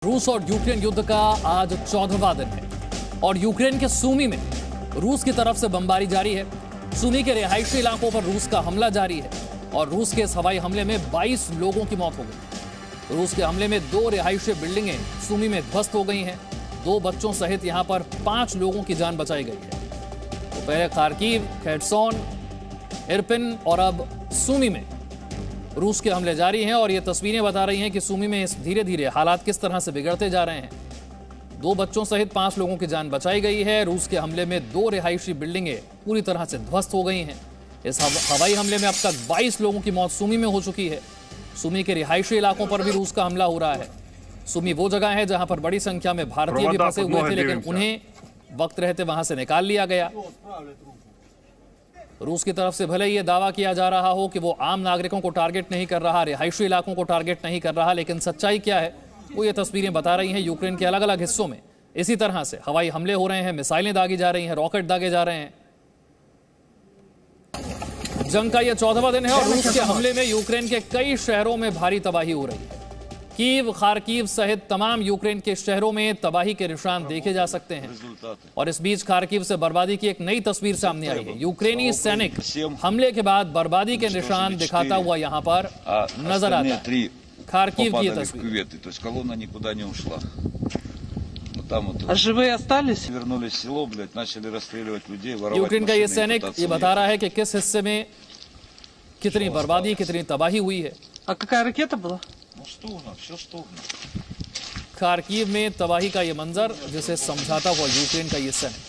रूस और यूक्रेन युद्ध का आज 14वां दिन है और यूक्रेन के सूमी में रूस की तरफ से बमबारी जारी है। सूमी के रिहायशी इलाकों पर रूस का हमला जारी है और रूस के इस हवाई हमले में 22 लोगों की मौत हो गई। रूस के हमले में 2 रिहायशी बिल्डिंगें सूमी में ध्वस्त हो गई हैं। 2 बच्चों सहित यहां पर 5 लोगों की जान बचाई गई है। तो पहले खार्किव, खेर्सोन, इरपिन और अब सूमी में रूस के हमले जारी हैं और ये तस्वीरें बता रही हैं कि सूमी में धीरे धीरे हालात किस तरह से बिगड़ते जा रहे हैं। 2 बच्चों सहित 5 लोगों की जान बचाई गई है। रूस के हमले में 2 रिहायशी बिल्डिंगें पूरी तरह से ध्वस्त हो गई हैं। इस हवाई हमले में अब तक 22 लोगों की मौत सूमी में हो चुकी है। सूमी के रिहायशी इलाकों पर भी रूस का हमला हो रहा है। सूमी वो जगह है जहां पर बड़ी संख्या में भारतीय भी फंसे हुए थे, लेकिन उन्हें वक्त रहते वहां से निकाल लिया गया। रूस की तरफ से भले ही यह दावा किया जा रहा हो कि वो आम नागरिकों को टारगेट नहीं कर रहा, रिहायशी इलाकों को टारगेट नहीं कर रहा, लेकिन सच्चाई क्या है वो ये तस्वीरें बता रही हैं। यूक्रेन के अलग अलग हिस्सों में इसी तरह से हवाई हमले हो रहे हैं, मिसाइलें दागी जा रही हैं, रॉकेट दागे जा रहे हैं। जंग का यह 14वां दिन है और रूस के हमले में यूक्रेन के कई शहरों में भारी तबाही हो रही है। कीव, खार्किव सहित तमाम यूक्रेन के शहरों में तबाही के निशान देखे जा सकते हैं। और इस बीच खार्किव से बर्बादी की एक नई तस्वीर सामने आई है। यूक्रेनी सैनिक हमले के बाद बर्बादी के निशान दिखाता हुआ यहां पर नजर आता है। खार्किव की तस्वीर। यूक्रेन का ये सैनिक ये बता रहा है कि किस हिस्से में कितनी बर्बादी, कितनी तबाही हुई है। खार्किव में तबाही का ये मंजर जिसे समझाता हुआ यूक्रेन का ये सैनिक।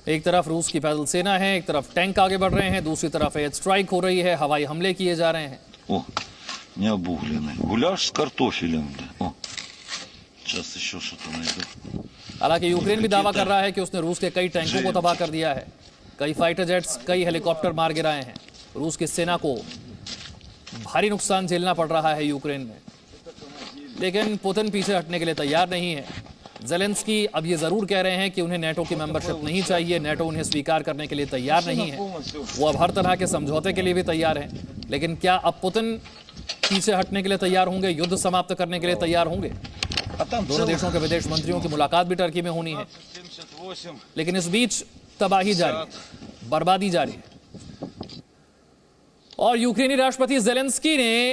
एक तरफ रूस की पैदल सेना है, एक तरफ टैंक आगे बढ़ रहे हैं, दूसरी तरफ एयर स्ट्राइक हो रही है, हवाई हमले किए जा रहे हैं। हालांकि यूक्रेन भी दावा कर रहा है कि उसने रूस के कई टैंकों को तबाह कर दिया है, कई फाइटर जेट्स, कई हेलीकॉप्टर मार गिराए हैं। रूस की सेना को भारी नुकसान झेलना पड़ रहा है यूक्रेन में, लेकिन पुतिन पीछे हटने के लिए तैयार नहीं है। ज़ेलेंस्की अब ये जरूर कह रहे हैं कि उन्हें नेटो की मेंबरशिप नहीं चाहिए, नेटो उन्हें स्वीकार करने के लिए तैयार नहीं है। वो अब हर तरह के समझौते के लिए भी तैयार हैं, लेकिन क्या अब पुतिन पीछे हटने के लिए तैयार होंगे, युद्ध समाप्त करने के लिए तैयार होंगे? दोनों देशों के विदेश मंत्रियों की मुलाकात भी टर्की में होनी है, लेकिन इस बीच तबाही जारी है, बर्बादी जारी है। और यूक्रेनी राष्ट्रपति ज़ेलेंस्की ने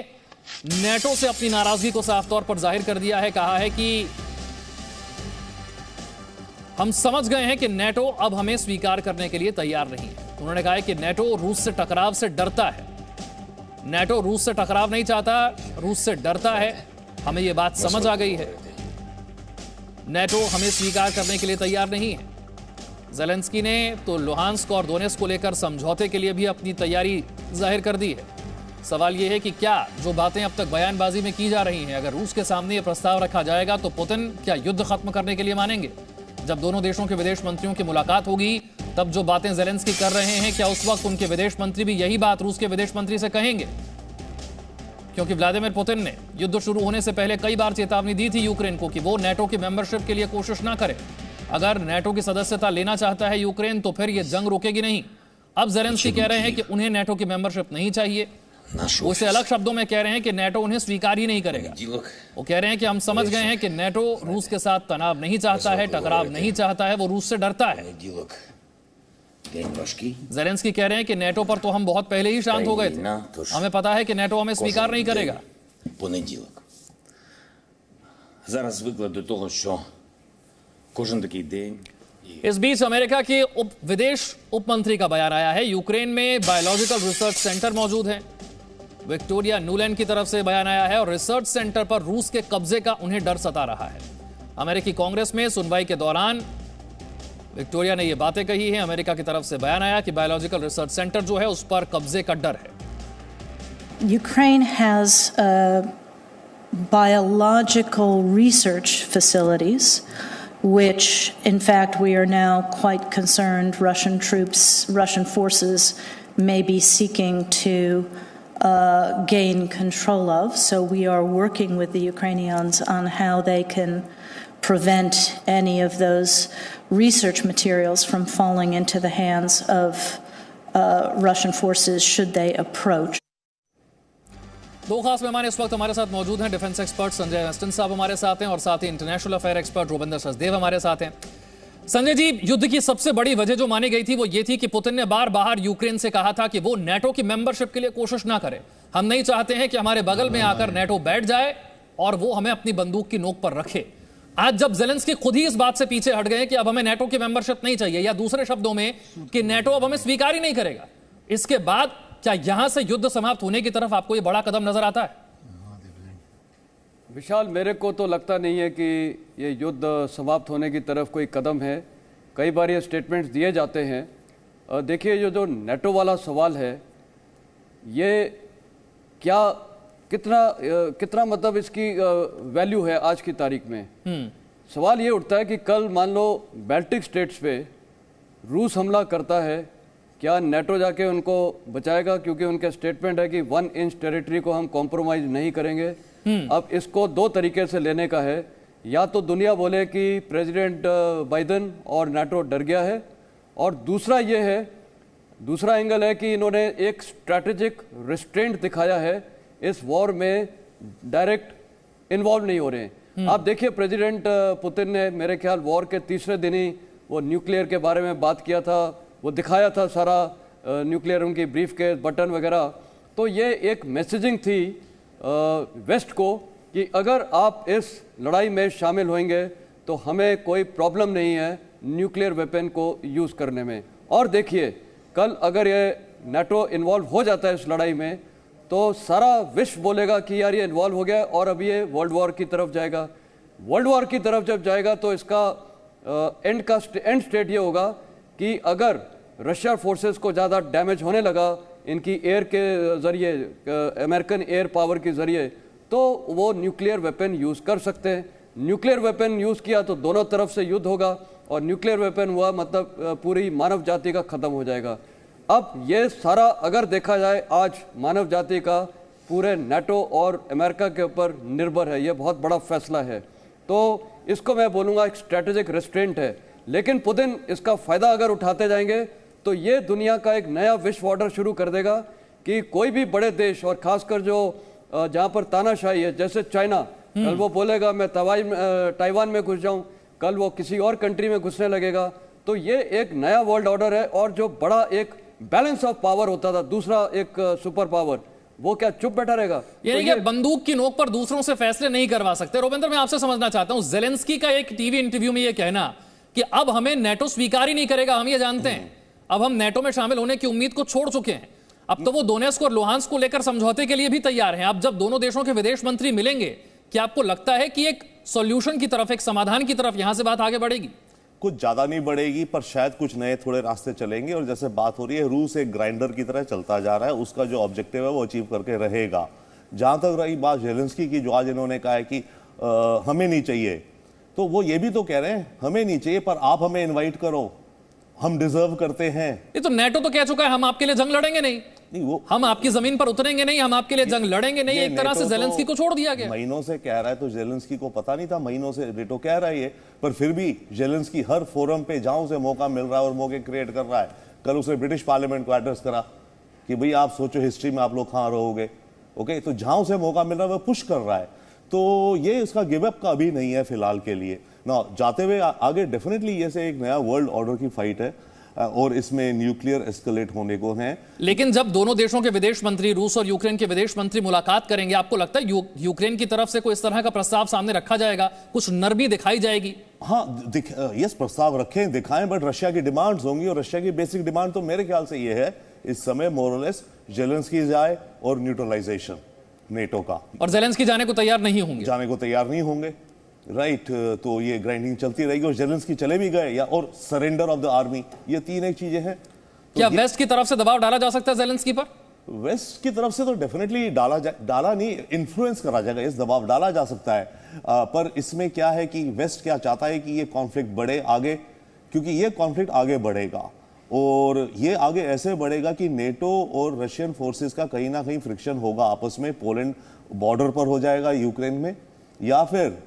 नेटो से अपनी नाराजगी को साफ तौर पर जाहिर कर दिया है। कहा है कि हम समझ गए हैं कि नेटो अब हमें स्वीकार करने के लिए तैयार नहीं है। उन्होंने कहा है कि नेटो रूस से टकराव से डरता है। नेटो रूस से टकराव नहीं चाहता, रूस से डरता है। हमें यह बात समझ आ गई है। नेटो हमें स्वीकार करने के लिए तैयार नहीं है। ज़ेलेंस्की ने तो लुहांस्क और दोनेत्स्क को लेकर समझौते के लिए भी अपनी तैयारी जाहिर कर दी है। सवाल यह है कि क्या जो बातें अब तक बयानबाजी में की जा रही हैं, अगर रूस के सामने यह प्रस्ताव रखा जाएगा तो पुतिन क्या युद्ध खत्म करने के लिए मानेंगे? जब दोनों देशों के विदेश मंत्रियों की मुलाकात होगी तब जो बातें ज़ेलेंस्की कर रहे हैं, क्या उस वक्त उनके विदेश मंत्री भी यही बात रूस के विदेश मंत्री से कहेंगे? क्योंकि व्लादिमीर पुतिन ने युद्ध शुरू होने से पहले कई बार चेतावनी दी थी यूक्रेन को कि वो नेटो की मेंबरशिप के लिए कोशिश ना करे। अगर नेटो की सदस्यता लेना चाहता है यूक्रेन तो फिर ये जंग रुकेगी नहीं। अब ज़ेलेंस्की कह रहे हैं कि उन्हें नेटो की मेंबरशिप नहीं चाहिए। वो इसे अलग शब्दों में कह रहे हैं कि नेटो उन्हें स्वीकार ही नहीं करेगा। वो कह रहे हैं कि हम समझ गए हैं कि नेटो रूस के साथ तनाव नहीं चाहता है, टकराव नहीं चाहता है, वो रूस से डरता है। ज़ेलेंस्की कह रहे हैं कि नेटो पर तो हम बहुत पहले ही शांत हो गए थे, हमें पता है कि नेटो हमें स्वीकार नहीं करेगा। इस बीच अमेरिका के विदेश उप मंत्री का बयान आया है। यूक्रेन में बायोलॉजिकल रिसर्च सेंटर मौजूद है। विक्टोरिया नुलैंड की तरफ से बयान आया है और रिसर्च सेंटर पर रूस के कब्जे का उन्हें डर सता रहा है। अमेरिकी कांग्रेस में सुनवाई के दौरान विक्टोरिया ने यह बातें कही हैं। अमेरिका की तरफ से बयान आया कि बायोलॉजिकल रिसर्च सेंटर जो है उस पर कब्जे का डर है। Ukraine has biological research facilities which in fact we are now quite concerned Russian forces may be seeking to gain control of. So we are working with the Ukrainians on how they can prevent any of those research materials from falling into the hands of Russian forces should they approach. दो खास मेहमान इस वक्त हमारे साथ मौजूद हैं। Defence expert Sanjay western साहब हमारे साथ हैं और साथ ही international affair expert Rupendra Sachdev हमारे साथ हैं। संजय जी, युद्ध की सबसे बड़ी वजह जो मानी गई थी वो ये थी कि पुतिन ने बार यूक्रेन से कहा था कि वो नेटो की मेंबरशिप के लिए कोशिश ना करे। हम नहीं चाहते हैं कि हमारे बगल में आकर नेटो बैठ जाए और वो हमें अपनी बंदूक की नोक पर रखे। आज जब ज़ेलेंस्की खुद ही इस बात से पीछे हट गए कि अब हमें नेटो की मेंबरशिप नहीं चाहिए, या दूसरे शब्दों में कि नेटो अब हमें स्वीकार ही नहीं करेगा, इसके बाद क्या यहां से युद्ध समाप्त होने की तरफ आपको ये बड़ा कदम नजर आता है? विशाल, मेरे को तो लगता नहीं है कि ये युद्ध समाप्त होने की तरफ कोई कदम है। कई बार ये स्टेटमेंट्स दिए जाते हैं। देखिए, जो नेटो वाला सवाल है, ये क्या कितना मतलब इसकी वैल्यू है आज की तारीख में। सवाल ये उठता है कि कल मान लो बाल्टिक स्टेट्स पे रूस हमला करता है, क्या नेटो जाके उनको बचाएगा? क्योंकि उनका स्टेटमेंट है कि 1 इंच टेरिटरी को हम कॉम्प्रोमाइज नहीं करेंगे। अब इसको दो तरीके से लेने का है, या तो दुनिया बोले कि प्रेसिडेंट बाइडेन और नेटो डर गया है, और दूसरा एंगल है कि इन्होंने एक स्ट्रैटेजिक रिस्ट्रेंट दिखाया है, इस वॉर में डायरेक्ट इन्वॉल्व नहीं हो रहे हैं। आप देखिए, प्रेसिडेंट पुतिन ने मेरे ख्याल वॉर के तीसरे दिन ही वो न्यूक्लियर के बारे में बात किया था, वो दिखाया था सारा न्यूक्लियर उनकी ब्रीफ के बटन वगैरह। तो ये एक मैसेजिंग थी वेस्ट को कि अगर आप इस लड़ाई में शामिल होंगे तो हमें कोई प्रॉब्लम नहीं है न्यूक्लियर वेपन को यूज़ करने में। और देखिए, कल अगर ये नेटो इन्वॉल्व हो जाता है इस लड़ाई में, तो सारा विश्व बोलेगा कि यार ये इन्वॉल्व हो गया और अब ये वर्ल्ड वॉर की तरफ जाएगा। वर्ल्ड वॉर की तरफ जब जाएगा तो इसका एंड स्टेट ये होगा कि अगर रशिया फोर्सेस को ज़्यादा डैमेज होने लगा इनकी एयर के ज़रिए, अमेरिकन एयर पावर के ज़रिए, तो वो न्यूक्लियर वेपन यूज़ कर सकते हैं। न्यूक्लियर वेपन यूज़ किया तो दोनों तरफ से युद्ध होगा, और न्यूक्लियर वेपन हुआ मतलब पूरी मानव जाति का ख़त्म हो जाएगा। अब ये सारा अगर देखा जाए, आज मानव जाति का पूरे नेटो और अमेरिका के ऊपर निर्भर है। ये बहुत बड़ा फैसला है, तो इसको मैं बोलूँगा एक स्ट्रैटेजिक रेस्ट्रेंट है। लेकिन पुतिन इसका फ़ायदा अगर उठाते जाएंगे तो ये दुनिया का एक नया विश्व ऑर्डर शुरू कर देगा कि कोई भी बड़े देश, और खासकर जो जहाँ पर तानाशाही है, जैसे चाइना, कल वो बोलेगा मैं ताइवान में घुस जाऊं, कल वो किसी और कंट्री में घुसने लगेगा। तो ये एक नया वर्ल्ड ऑर्डर है, और जो बड़ा एक बैलेंस ऑफ पावर होता था, दूसरा एक सुपर पावर, वो क्या चुप बैठा रहेगा? यानी कि बंदूक की नोक पर दूसरों से फैसले नहीं करवा सकते। रूपेंद्र, मैं आपसे समझना चाहता हूं, ज़ेलेंस्की का एक टीवी इंटरव्यू में ये कहना कि अब हमें नेटो स्वीकार ही नहीं करेगा, हम ये जानते हैं, अब हम नेटो में शामिल होने की उम्मीद को छोड़ चुके हैं, अब तो वो दोनेत्स्क और लुहांस्क को लेकर समझौते के लिए भी तैयार हैं। अब जब दोनों देशों के विदेश मंत्री मिलेंगे, क्या आपको लगता है कि एक सॉल्यूशन की तरफ, एक समाधान की तरफ यहां से बात आगे बढ़ेगी? कुछ ज्यादा नहीं बढ़ेगी, पर शायद कुछ नए थोड़े रास्ते चलेंगे। और जैसे बात हो रही है, रूस एक ग्राइंडर की तरह चलता जा रहा है, उसका जो ऑब्जेक्टिव है वो अचीव करके रहेगा। जहां तक रही बात ज़ेलेंस्की की, जो आज इन्होंने कहा है कि हमें नहीं चाहिए, तो वो ये भी तो कह रहे हैं हमें नहीं चाहिए पर आप हमें इन्वाइट करो, हम डिजर्व करते हैं। ये तो नेटो तो कह चुका है हम आपके लिए जंग लड़ेंगे नहीं, वो हम आपकी जमीन पर उतरेंगे नहीं, हम आपके लिए जंग लड़ेंगे नहीं। एक तरह से ज़ेलेंस्की को छोड़ दिया गया। महीनों से कह रहा है, तो ज़ेलेंस्की को पता नहीं था, महीनों से नेटो कह रहा है ये, पर फिर भी ज़ेलेंस्की हर फोरम पे जहां उसे मौका मिल रहा है और मौके क्रिएट कर रहा है। कल उसने ब्रिटिश पार्लियामेंट को एड्रेस करा कि भाई आप सोचो हिस्ट्री में आप लोग कहां रहोगे। ओके, तो जहां उसे मौका मिल रहा है वो पुश कर रहा है। तो ये उसका गिव अप का अभी नहीं है फिलहाल के लिए ना। जाते हुए आगे डेफिनेटली ये से एक नया वर्ल्ड ऑर्डर की फाइट है, और इसमें न्यूक्लियर एस्केलेट होने को है। लेकिन जब दोनों देशों के विदेश मंत्री, रूस और यूक्रेन के विदेश मंत्री मुलाकात करेंगे, आपको लगता है यूक्रेन की तरफ से कोई इस तरह का प्रस्ताव सामने रखा जाएगा, कुछ नरमी दिखाई जाएगी? हाँ, यस, प्रस्ताव रखें, दिखाएं, बट रशिया की डिमांड्स होंगी, और रशिया की बेसिक डिमांड तो मेरे ख्याल से ये है इस समय मोरलेस ज़ेलेंस्की जाए और न्यूट्रलाइजेशन नेटो का। और ज़ेलेंस्की जाने को तैयार नहीं होंगे? जाने को तैयार नहीं होंगे, राइट। तो ये ग्राइंडिंग चलती रहेगी, और ज़ेलेंस्की चले भी गए या और सरेंडर ऑफ द आर्मी, ये तीन एक चीजें हैं। तो क्या वेस्ट की तरफ से दबाव डाला जा सकता है ज़ेलेंस्की पर? वेस्ट की तरफ से तो डेफिनेटली डाला नहीं, इन्फ्लुएंस करा जाएगा, इस दबाव डाला जा सकता है। पर इसमें क्या है कि वेस्ट क्या चाहता है कि ये कॉन्फ्लिक्ट बढ़े आगे, क्योंकि ये कॉन्फ्लिक्ट आगे बढ़ेगा, और ये आगे ऐसे बढ़ेगा कि नेटो और रशियन फोर्सेस का कहीं ना कहीं फ्रिक्शन होगा आपस में। पोलैंड बॉर्डर पर हो जाएगा यूक्रेन में, या फिर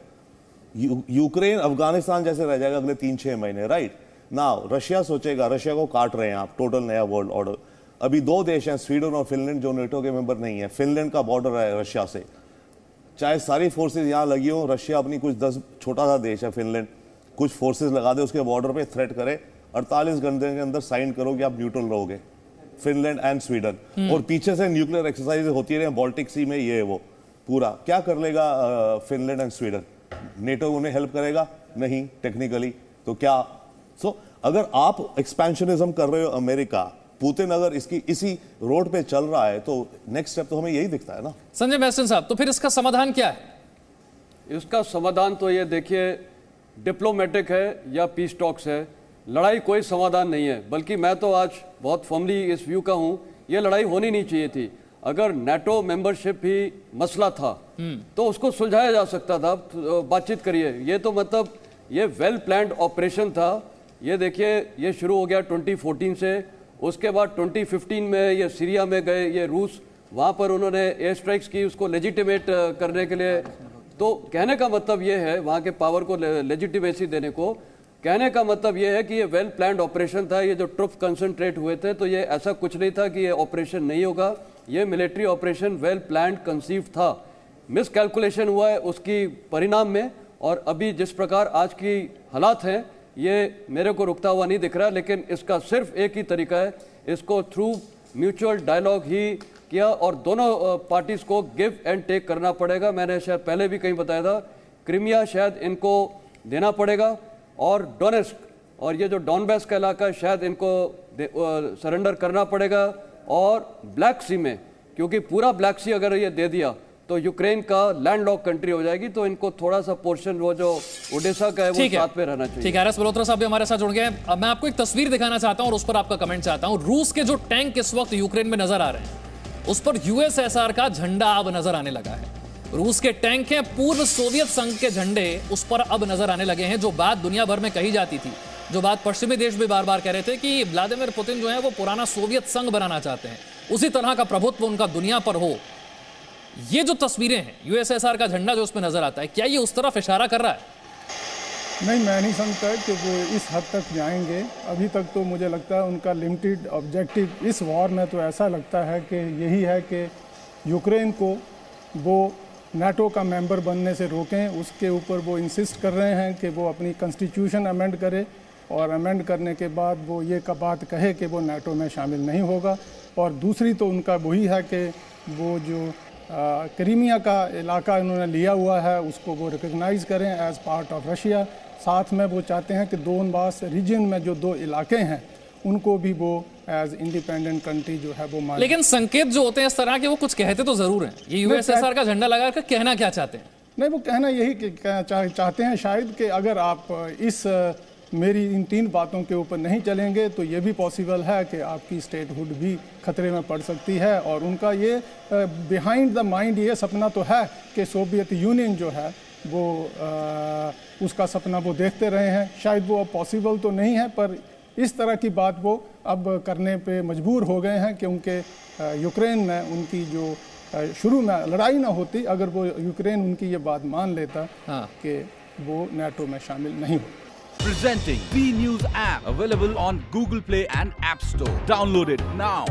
यूक्रेन अफगानिस्तान जैसे रह जाएगा अगले 3-6 महीने, राइट। नाउ रशिया सोचेगा, रशिया को काट रहे हैं आप, टोटल नया वर्ल्ड ऑर्डर। अभी 2 देश हैं, स्वीडन और फिनलैंड, जो नेटो के मेंबर नहीं है। फिनलैंड का बॉर्डर है रशिया से, चाहे सारी फोर्सेज यहाँ लगी हो, रशिया अपनी कुछ 10 छोटा सा देश है फिनलैंड, कुछ फोर्सेज लगा दे उसके बॉर्डर पे, थ्रेट करे, 48 घंटे के अंदर साइन करो कि आप न्यूट्रल रहोगे, फिनलैंड एंड स्वीडन। और पीछे से न्यूक्लियर एक्सरसाइज होती रहे बाल्टिक सी में, ये वो पूरा क्या कर लेगा फिनलैंड एंड स्वीडन? नेटो उन्हें हेल्प करेगा? नहीं टेक्निकली। तो क्या अगर आप एक्सपेंशनिज्म कर रहे हो अमेरिका, पुतिन अगर इसी रोड पे चल रहा है, तो नेक्स्ट स्टेप तो हमें यही दिखता है ना। संजय मैसन साहब, तो फिर इसका समाधान क्या है? इसका समाधान तो ये देखिए, डिप्लोमेटिक है या पीस टॉक्स है, लड़ाई कोई समाधान नहीं है। बल्कि मैं तो आज बहुत फर्मली इस व्यू का हूं, ये लड़ाई होनी नहीं चाहिए थी। अगर नेटो मेंबरशिप ही मसला था तो उसको सुलझाया जा सकता था, बातचीत करिए। ये तो मतलब ये वेल प्लान्ड ऑपरेशन था। ये देखिए, ये शुरू हो गया 2014 से, उसके बाद 2015 में ये सीरिया में गए, ये रूस, वहाँ पर उन्होंने एयर स्ट्राइक्स की उसको लेजिटिमेट करने के लिए। तो कहने का मतलब ये है, वहाँ के पावर को लेजिटिमेसी देने को, कहने का मतलब ये है कि ये वेल प्लान्ड ऑपरेशन था। ये जो ट्रुप कंसंट्रेट हुए थे, तो ये ऐसा कुछ नहीं था कि ये ऑपरेशन नहीं होगा। ये military operation well planned conceive था। मिस कैलकुलेशन हुआ है उसकी परिणाम में, और अभी जिस प्रकार आज की हालात हैं, ये मेरे को रुकता हुआ नहीं दिख रहा। लेकिन इसका सिर्फ एक ही तरीका है, इसको थ्रू म्यूचुअल डायलॉग ही किया, और दोनों पार्टीज को गिव एंड टेक करना पड़ेगा। मैंने शायद पहले भी कहीं बताया था, क्रीमिया शायद इनको देना पड़ेगा, और डोनेस्क और ये जो डॉनबैस का इलाका है शायद इनको सरेंडर करना पड़ेगा। और ब्लैक सी में, क्योंकि पूरा ब्लैक सी अगर ये दे दिया तो यूक्रेन का लैंडलॉक कंट्री हो जाएगी, तो इनको थोड़ा सा पोर्शन वो जो ओडिशा का है वो साथ में रहना चाहिए। ठीक है, आर एस मल्होत्रा साहब भी हमारे साथ जुड़ गए हैं। अब मैं आपको एक तस्वीर दिखाना चाहता हूं और उस पर आपका कमेंट चाहता हूं। रूस के जो टैंक इस वक्त यूक्रेन में नजर आ रहे हैं, उस पर यूएसएसआर का झंडा अब नजर आने लगा है। रूस के टैंक हैं, पूर्व सोवियत संघ के झंडे उस पर अब नजर आने लगे हैं। जो बात दुनिया भर में कही जाती थी, जो बात पश्चिमी देश भी बार बार कह रहे थे कि व्लादिमीर पुतिन जो है वो पुराना सोवियत संघ बनाना चाहते हैं, उसी तरह का प्रभुत्व उनका दुनिया पर हो। ये जो तस्वीरें हैं, यूएसएसआर का झंडा जो उसमें नजर आता है, क्या ये उस तरफ इशारा कर रहा है? नहीं, मैं नहीं समझता कि वो इस हद तक जाएंगे। अभी तक तो मुझे लगता है उनका लिमिटेड ऑब्जेक्टिव इस वॉर में तो ऐसा लगता है कि यही है कि यूक्रेन को वो नाटो का मेंबर बनने से रोकें। उसके ऊपर वो इंसिस्ट कर रहे हैं कि वो अपनी कॉन्स्टिट्यूशन अमेंड करे, और अमेंड करने के बाद वो ये का बात कहे कि वो नाटो में शामिल नहीं होगा। और दूसरी तो उनका वही है कि वो जो क्रीमिया का इलाका इन्होंने लिया हुआ है उसको वो रिकग्नाइज़ करें एज पार्ट ऑफ रशिया। साथ में वो चाहते हैं कि दोनबास रीजन में जो 2 इलाके हैं उनको भी वो एज इंडिपेंडेंट कंट्री जो है वो माने। लेकिन संकेत जो होते हैं इस तरह के, वो कुछ कहते तो जरूर हैं। ये यूएसएसआर का झंडा लगाकर कहना क्या चाहते हैं? नहीं, वो कहना यही कि चाहते हैं शायद कि अगर आप इस मेरी इन 3 बातों के ऊपर नहीं चलेंगे तो ये भी पॉसिबल है कि आपकी स्टेटहुड भी खतरे में पड़ सकती है। और उनका ये बिहाइंड द माइंड ये सपना तो है कि सोवियत यूनियन जो है वो उसका सपना वो देखते रहे हैं। शायद वो अब पॉसिबल तो नहीं है, पर इस तरह की बात वो अब करने पे मजबूर हो गए हैं, क्योंकि यूक्रेन में उनकी जो शुरू में लड़ाई ना होती, अगर वो यूक्रेन उनकी ये बात मान लेता कि वो नाटो में शामिल नहीं हो। Presenting B News app, available on Google Play and App Store. Download it now.